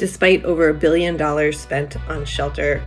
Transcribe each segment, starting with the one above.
Despite over $1 billion spent on shelter,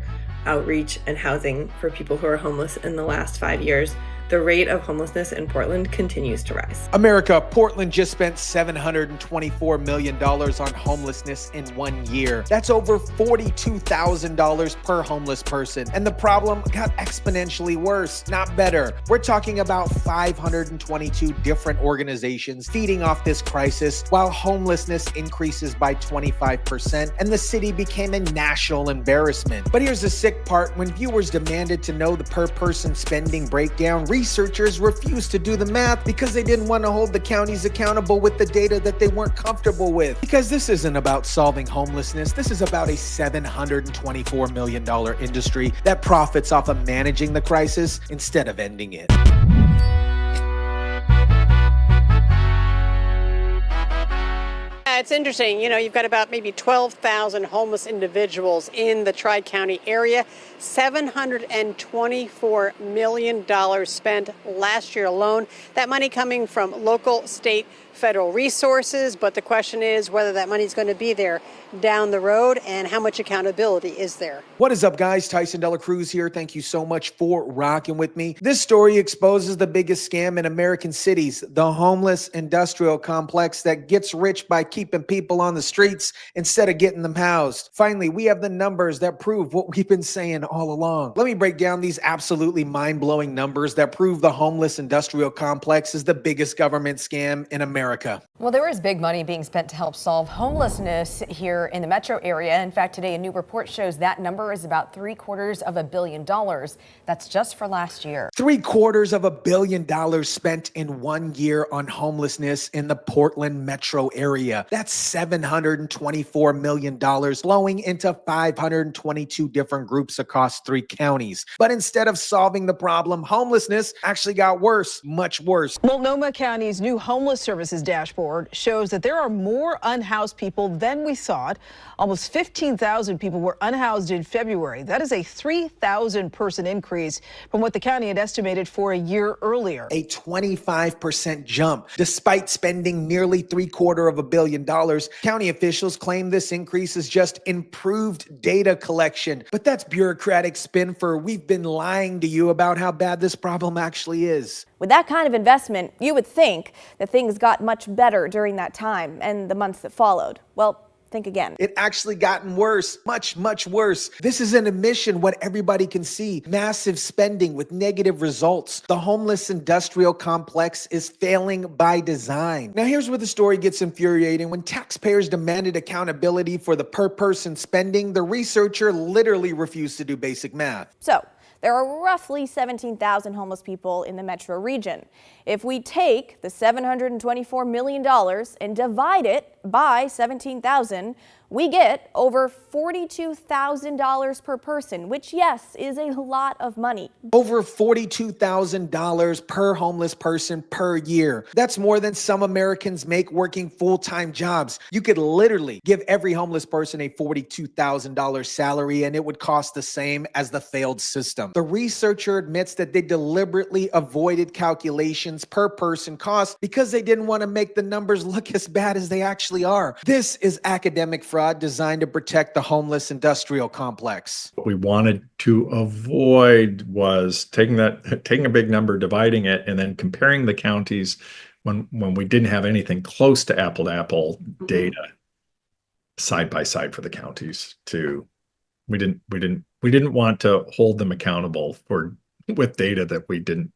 outreach, and housing for people who are homeless in the last 5 years, the rate of homelessness in Portland continues to rise. America, Portland just spent $724 million on homelessness in 1 year. That's over $42,000 per homeless person. And the problem got exponentially worse, not better. We're talking about 522 different organizations feeding off this crisis, while homelessness increases by 25%, and the city became a national embarrassment. But here's the sick part. When viewers demanded to know the per-person spending breakdown, researchers refused to do the math because they didn't want to hold the counties accountable with the data that they weren't comfortable with. Because this isn't about solving homelessness. This is about a $724 million industry that profits off of managing the crisis instead of ending it. It's interesting, you've got about maybe 12,000 homeless individuals in the Tri-County area, $724 million spent last year alone. That money coming from local, state, federal resources, but the question is whether that money is going to be there down the road and how much accountability is there. What is up, guys? Tyson DeLaCruz here. Thank you so much for rocking with me. This story exposes the biggest scam in American cities, the homeless industrial complex that gets rich by keeping people on the streets instead of getting them housed. Finally, we have the numbers that prove what we've been saying all along. Let me break down these absolutely mind-blowing numbers that prove the homeless industrial complex is the biggest government scam in America. Well, there is big money being spent to help solve homelessness here in the metro area. In fact, today a new report shows that number is about $750 million. That's just for last year. $750 million spent in 1 year on homelessness in the Portland metro area. That's $724 million flowing into 522 different groups across 3 counties. But instead of solving the problem, homelessness actually got worse, much worse. Multnomah County's new homeless services dashboard shows that there are more unhoused people than we thought. Almost 15,000 people were unhoused in February. That is a 3,000 person increase from what the county had estimated for a year earlier. A 25% jump. Despite spending nearly $750 million, county officials claim this increase is just improved data collection. But that's bureaucratic spin for we've been lying to you about how bad this problem actually is. With that kind of investment, you would think that things got much better during that time and the months that followed. Well, think again. It actually gotten worse, much, much worse. This is an admission, what everybody can see. Massive spending with negative results. The homeless industrial complex is failing by design. Now, here's where the story gets infuriating. When taxpayers demanded accountability for the per-person spending, the researcher literally refused to do basic math. So, there are roughly 17,000 homeless people in the metro region. If we take the $724 million and divide it by 17,000, we get over $42,000 per person, which, yes, is a lot of money. Over $42,000 per homeless person per year. That's more than some Americans make working full-time jobs. You could literally give every homeless person a $42,000 salary and it would cost the same as the failed system. The researcher admits that they deliberately avoided calculations per person cost because they didn't want to make the numbers look as bad as they actually are. This is academic fraud designed to protect the homeless industrial complex. What we wanted to avoid was taking a big number, dividing it, and then comparing the counties when we didn't have anything close to apple data side by side for the counties. We didn't want to hold them accountable with data that we didn't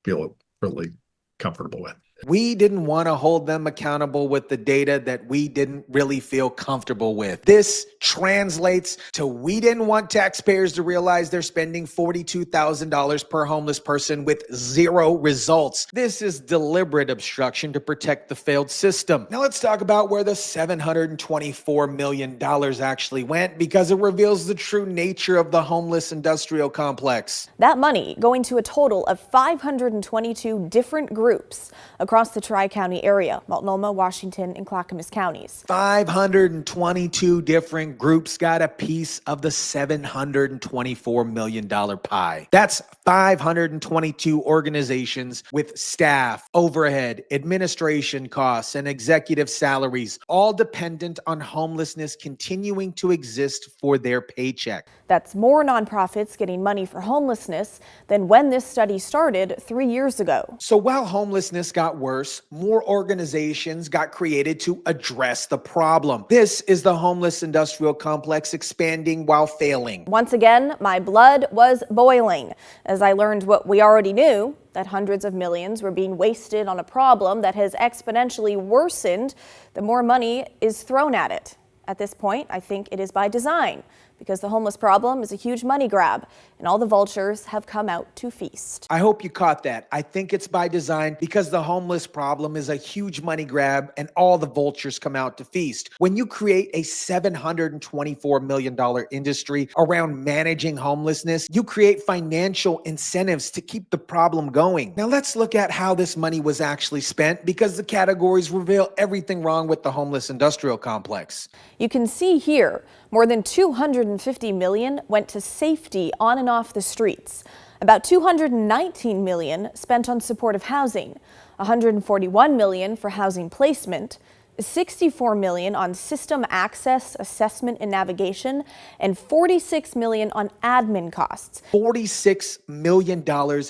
feel really comfortable with. We didn't want to hold them accountable with the data that we didn't really feel comfortable with. This translates to we didn't want taxpayers to realize they're spending $42,000 per homeless person with zero results. This is deliberate obstruction to protect the failed system. Now let's talk about where the $724 million actually went, because it reveals the true nature of the homeless industrial complex. That money going to a total of 522 different groups across the Tri-County area, Multnomah, Washington, and Clackamas counties. 522 different groups got a piece of the $724 million pie. That's 522 organizations with staff, overhead, administration costs, and executive salaries, all dependent on homelessness continuing to exist for their paycheck. That's more nonprofits getting money for homelessness than when this study started 3 years ago. So while homelessness got worse, more organizations got created to address the problem. This is the homeless industrial complex expanding while failing. Once again, my blood was boiling as I learned what we already knew, that hundreds of millions were being wasted on a problem that has exponentially worsened the more money is thrown at it. At this point, I think it is by design, because the homeless problem is a huge money grab, and all the vultures have come out to feast. I hope you caught that. I think it's by design because the homeless problem is a huge money grab and all the vultures come out to feast. When you create a $724 million industry around managing homelessness, you create financial incentives to keep the problem going. Now let's look at how this money was actually spent, because the categories reveal everything wrong with the homeless industrial complex. You can see here, more than $250 million went to safety on and off the streets. About $219 million spent on supportive housing, $141 million for housing placement, $64 million on system access, assessment, and navigation, and $46 million on admin costs. $46 million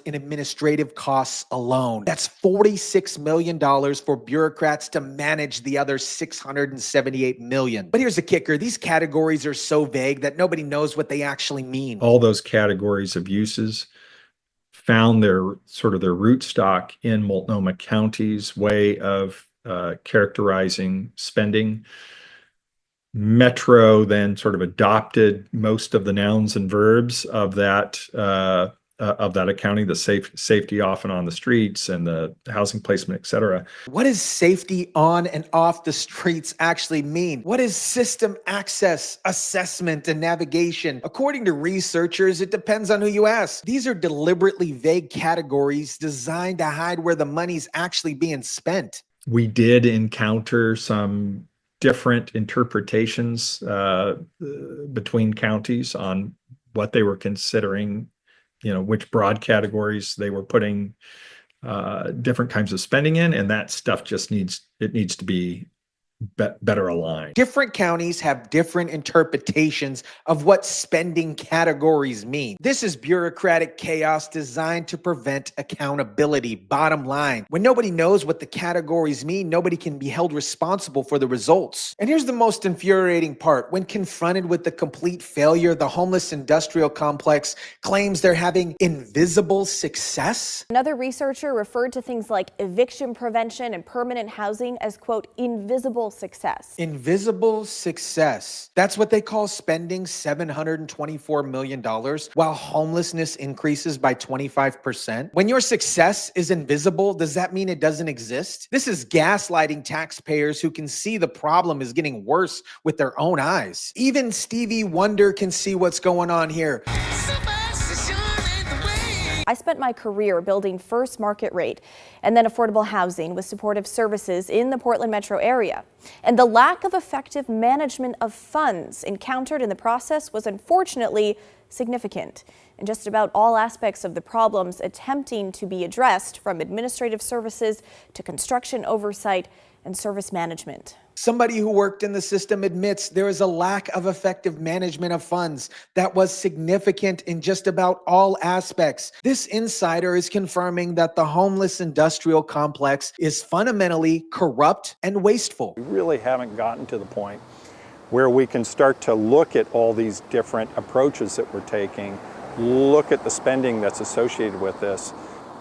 in administrative costs alone. That's $46 million for bureaucrats to manage the other $678 million. But here's the kicker. These categories are so vague that nobody knows what they actually mean. All those categories of uses found their root stock in Multnomah County's way of characterizing spending. Metro then sort of adopted most of the nouns and verbs of that accounting, the safety off and on the streets and the housing placement, et cetera. What does safety on and off the streets actually mean? What is system access, assessment, and navigation? According to researchers, it depends on who you ask. These are deliberately vague categories designed to hide where the money's actually being spent. We did encounter some different interpretations between counties on what they were considering, which broad categories they were putting different kinds of spending in, and that stuff just needs to be better aligned. Different counties have different interpretations of what spending categories mean. This is bureaucratic chaos designed to prevent accountability. Bottom line, when nobody knows what the categories mean, nobody can be held responsible for the results. And here's the most infuriating part. When confronted with the complete failure, the homeless industrial complex claims they're having invisible success. Another researcher referred to things like eviction prevention and permanent housing as, quote, invisible success. Invisible success. That's what they call spending $724 million while homelessness increases by 25%. When your success is invisible, does that mean it doesn't exist? This is gaslighting taxpayers who can see the problem is getting worse with their own eyes. Even Stevie Wonder can see what's going on here. I spent my career building first market rate and then affordable housing with supportive services in the Portland metro area. And the lack of effective management of funds encountered in the process was unfortunately significant in just about all aspects of the problems attempting to be addressed, from administrative services to construction oversight and service management. Somebody who worked in the system admits there is a lack of effective management of funds that was significant in just about all aspects. This insider is confirming that the homeless industrial complex is fundamentally corrupt and wasteful. We really haven't gotten to the point where we can start to look at all these different approaches that we're taking, look at the spending that's associated with this,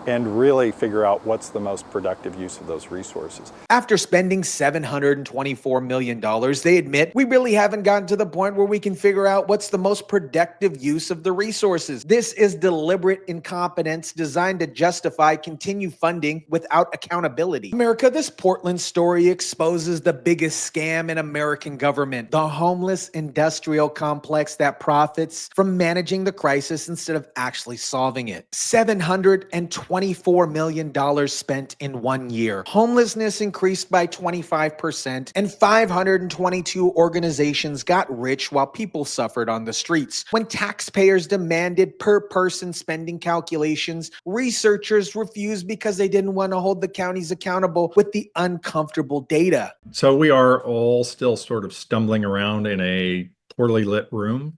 and really figure out what's the most productive use of those resources. After spending $724 million, they admit we really haven't gotten to the point where we can figure out what's the most productive use of the resources. This is deliberate incompetence designed to justify continued funding without accountability. America, this Portland story exposes the biggest scam in American government, the homeless industrial complex that profits from managing the crisis instead of actually solving it. $724 $24 million spent in 1 year. Homelessness increased by 25%, and 522 organizations got rich while people suffered on the streets. When taxpayers demanded per-person spending calculations, researchers refused because they didn't want to hold the counties accountable with the uncomfortable data. So we are all still sort of stumbling around in a poorly lit room.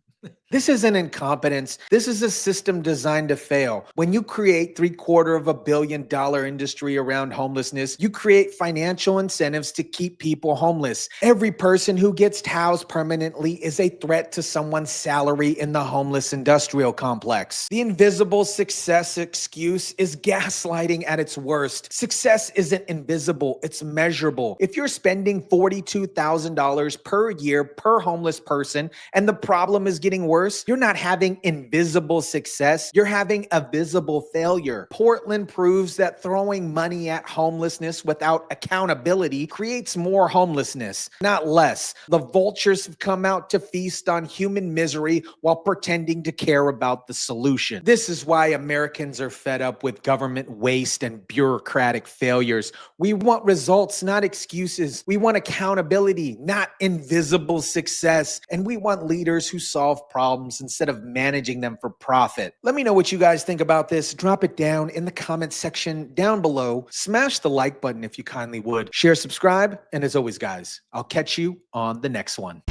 This isn't incompetence. This is a system designed to fail. When you create $750 million industry around homelessness, you create financial incentives to keep people homeless. Every person who gets housed permanently is a threat to someone's salary in the homeless industrial complex. The invisible success excuse is gaslighting at its worst. Success isn't invisible, it's measurable. If you're spending $42,000 per year per homeless person and the problem is getting worse, you're not having invisible success, you're having a visible failure. Portland proves that throwing money at homelessness without accountability creates more homelessness, not less. The vultures have come out to feast on human misery while pretending to care about the solution. This is why Americans are fed up with government waste and bureaucratic failures. We want results, not excuses. We want accountability, not invisible success. And we want leaders who solve problems instead of managing them for profit. Let me know what you guys think about this. Drop it down in the comment section down below. Smash the like button if you kindly would. Share, subscribe, and as always, guys, I'll catch you on the next one.